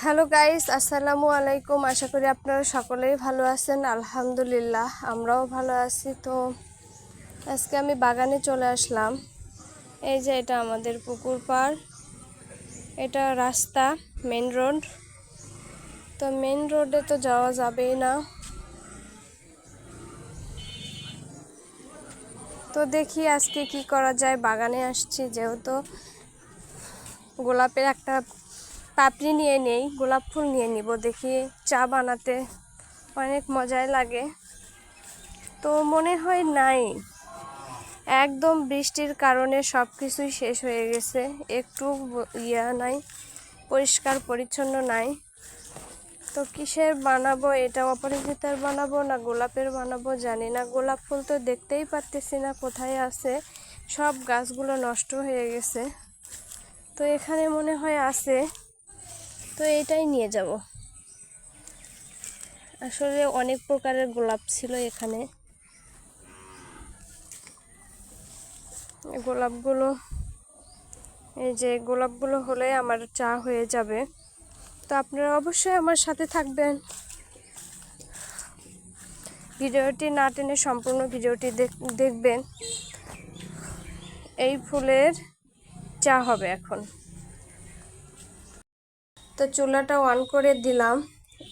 Hello guys, আসসালামু আলাইকুম। আশা করি আপনারা সকলেই ভালো আছেন। আলহামদুলিল্লাহ, আমরাও ভালো আছি। তো আজকে আমি বাগানে চলে আসলাম। এই যে এটা আমাদের পুকুর পাড়, এটা রাস্তা, মেন রোড। তো মেন রোডে তো যাওয়া যাবেই না। তো দেখি আজকে কি করা যায়। বাগানে আসছি যেহেতু, গোলাপের একটা পাপড়ি নিয়ে নেই, গোলাপ ফুল নিয়ে নিব। দেখি চা বানাতে অনেক মজাই লাগে। তো মনে হয় নাই, একদম বৃষ্টির কারণে সব কিছুই শেষ হয়ে গেছে। একটু নাই, পরিষ্কার পরিচ্ছন্ন নাই। তো কিসের বানাবো, এটা অপরাজিতার বানাবো না গোলাপের বানাবো জানি না। গোলাপ ফুল তো দেখতেই পারতেছি না কোথায় আছে, সব গাছগুলো নষ্ট হয়ে গেছে। তো এখানে মনে হয় আছে, তো এটাই নিয়ে যাব। আসলে অনেক প্রকারের গোলাপ ছিল এখানে। গোলাপগুলো, এই যে গোলাপগুলো হলে আমার চা হয়ে যাবে। তো আপনারা অবশ্যই আমার সাথে থাকবেন, ভিডিওটি না টেনে সম্পূর্ণ ভিডিওটি দেখবেন। এই ফুলের চা হবে এখন। তো চুলাটা অন করে দিলাম,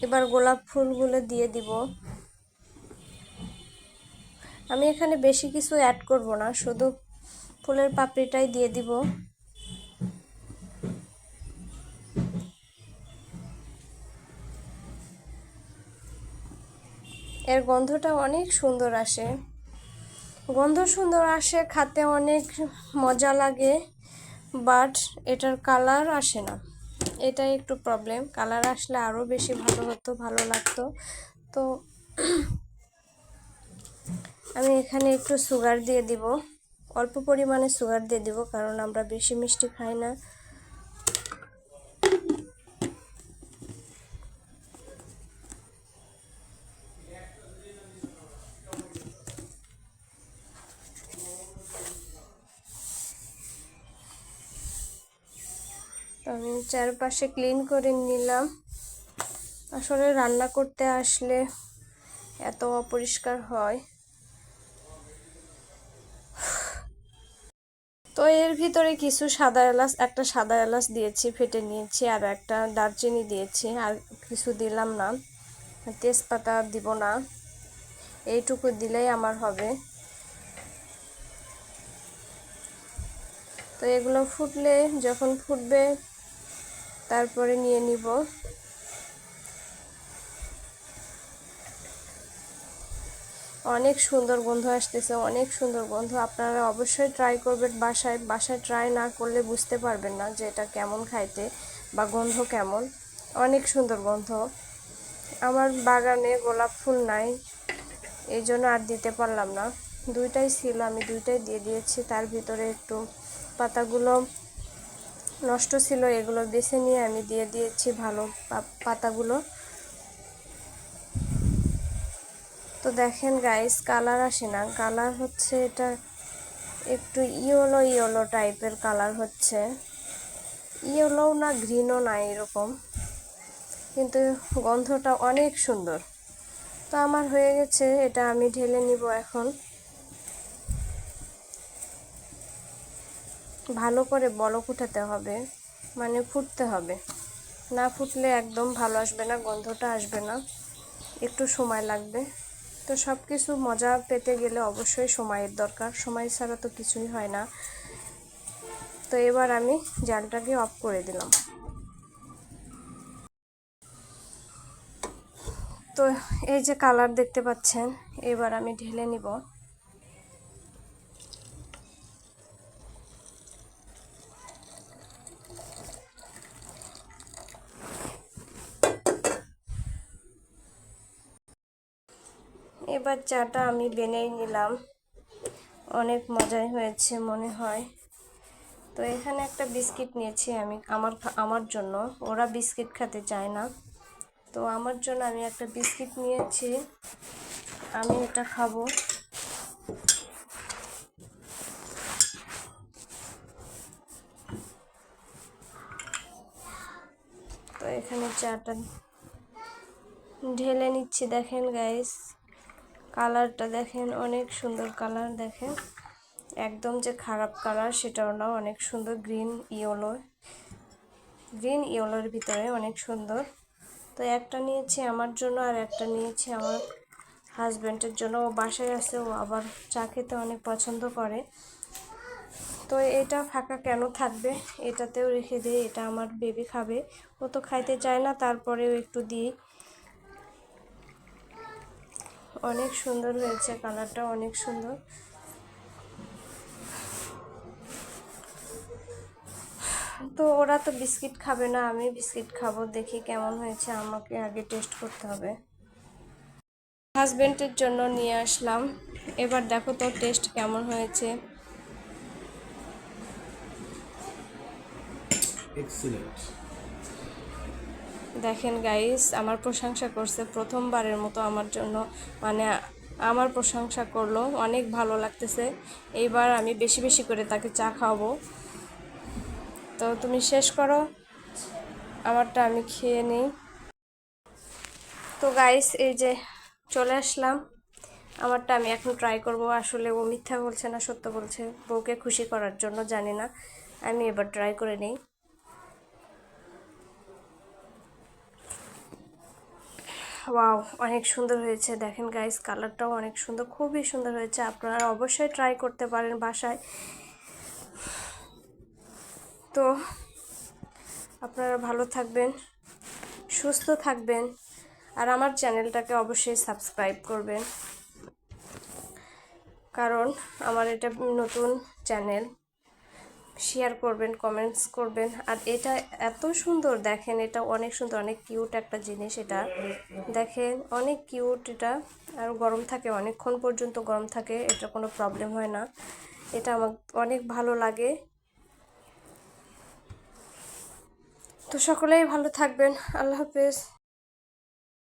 এবার গোলাপ ফুলগুলো দিয়ে দিব। আমি এখানে বেশি কিছু অ্যাড করব না, শুধু ফুলের পাপড়িটাই দিয়ে দিব। এর গন্ধটা অনেক সুন্দর আসে, খেতে অনেক মজা লাগে। বাট এটার কালার আসে না, এটাই একটু প্রবলেম। কালার আসলে আরও বেশি ভালো হতো, ভালো লাগতো। তো আমি এখানে একটু সুগার দিয়ে দিব, অল্প পরিমাণে সুগার দিয়ে দিব, কারণ আমরা বেশি মিষ্টি খাই না। আমি চারপাশে ক্লিন করে নিলাম। আসলে রান্না করতে আসলে এত অপরিষ্কার হয়। তো এর ভিতরে কিছু একটা সাদা এলাচ দিয়েছি, ফেটে নিয়েছি, আর একটা দারচিনি দিয়েছি, আর কিছু দিলাম না। তেজপাতা দিব না, এইটুকু দিলেই আমার হবে। তো এগুলো যখন ফুটবে তারপরে নিয়ে নিব। অনেক সুন্দর গন্ধ আসতেছে, অনেক সুন্দর গন্ধ। আপনারা অবশ্যই ট্রাই করবেন বাসায় ট্রাই না করলে বুঝতে পারবেন না যে এটা কেমন খাইতে বা গন্ধ কেমন। অনেক সুন্দর গন্ধ। আমার বাগানে গোলাপ ফুল নাই, এই জন্য আর দিতে পারলাম না। দুইটাই ছিল, আমি দুইটাই দিয়ে দিয়েছি। তার ভিতরে একটু পাতাগুলো নষ্ট ছিল, এগুলো বেছে নিয়ে আমি দিয়ে দিয়েছি ভালো পাতাগুলো। তো দেখেন গাইস, কালার আসে না, কালার হচ্ছে এটা একটু ইয়েলো টাইপের কালার হচ্ছে, ইয়েলো না গ্রিনও না এরকম, কিন্তু গন্ধটা অনেক সুন্দর। তো আমার হয়ে গেছে, এটা আমি ঢেলে নিব এখন। ভালো করে বলক উঠাতে হবে, মানে ফুটতে হবে, না ফুটলে একদম ভালো আসবে না, গন্ধটা আসবে না, একটু সময় লাগবে। তো সব কিছু মজা পেতে গেলে অবশ্যই সময়ের দরকার, সময় ছাড়া তো কিছুই হয় না। তো এবার আমি জালটাকে অফ করে দিলাম। তো এই যে কালার দেখতে পাচ্ছেন, এবার আমি ঢেলে নিব। এবার চাটা আমি বেনেই নিলাম, অনেক মজাই হয়েছে মনে হয়। তো এখানে একটা বিস্কিট নিয়েছি আমি আমার জন্য, ওরা বিস্কিট খেতে চায় না, তো আমার জন্য আমি একটা বিস্কিট নিয়েছি, আমি এটা খাবো। তো তো এখানে চাটা ঢেলে নিচ্ছি। দেখেন গাইস, কালারটা দেখেন, অনেক সুন্দর কালার। দেখেন একদম যে খারাপ কালার সেটাও না, অনেক সুন্দর। গ্রিন ইয়েলোর ভিতরে অনেক সুন্দর। তো একটা নিয়েছি আমার জন্য আর একটা নিয়েছি আমার হাজব্যান্ডের জন্য। ও বাসায় আছে, ও আবার চা খেতে অনেক পছন্দ করে। তো এটা ফাঁকা কেন থাকবে, এটাতেও রেখে দিই, এটা আমার বেবি খাবে। ও তো খাইতে চায় না, তারপরেও একটু দিই। অনেক সুন্দর হয়েছে, কালারটা অনেক সুন্দর। তো ওরা তো বিস্কিট খাবে না, আমি বিস্কিট খাবো। দেখি কেমন হয়েছে, আমাকে আগে টেস্ট করতে হবে। হাজবেন্ডের জন্য নিয়ে আসলাম, এবার দেখো তো টেস্ট কেমন হয়েছে। এক্সিলেন্ট। দেখেন গাইস, আমার প্রশংসা করছে প্রথমবারের মতো আমার জন্য, মানে আমার প্রশংসা করলো। অনেক ভালো লাগতেছে। এইবার আমি বেশি বেশি করে তাকে চা খাওয়াবো। তো তুমি শেষ করো, আমারটা আমি খেয়ে নিই। তো গাইস, এই যে চলে আসলাম, আমারটা আমি এখন ট্রাই করব। আসলে ও মিথ্যা বলছে না সত্য বলছে, বউকে খুশি করার জন্য, জানি না। আমি এবার ট্রাই করে নিই। ওয়াও, অনেক সুন্দর হয়েছে। দেখেন গাইস, কালারটাও অনেক সুন্দর, খুবই সুন্দর হয়েছে। আপনারা অবশ্যই ট্রাই করতে পারেন বাসায়। তো আপনারা ভালো থাকবেন, সুস্থ থাকবেন, আর আমার চ্যানেলটাকে অবশ্যই সাবস্ক্রাইব করবেন, কারণ আমার এটা নতুন চ্যানেল। শেয়ার করবেন, কমেন্টস করবেন। আর এটা এত সুন্দর, দেখেন এটা অনেক সুন্দর, অনেক কিউট একটা জিনিস। এটা দেখেন অনেক কিউট এটা, আর গরম থাকে, অনেকক্ষণ পর্যন্ত গরম থাকে, এটা কোনো প্রবলেম হয় না। এটা আমার অনেক ভালো লাগে। তো সকলেই ভালো থাকবেন, আল্লাহ হাফেজ।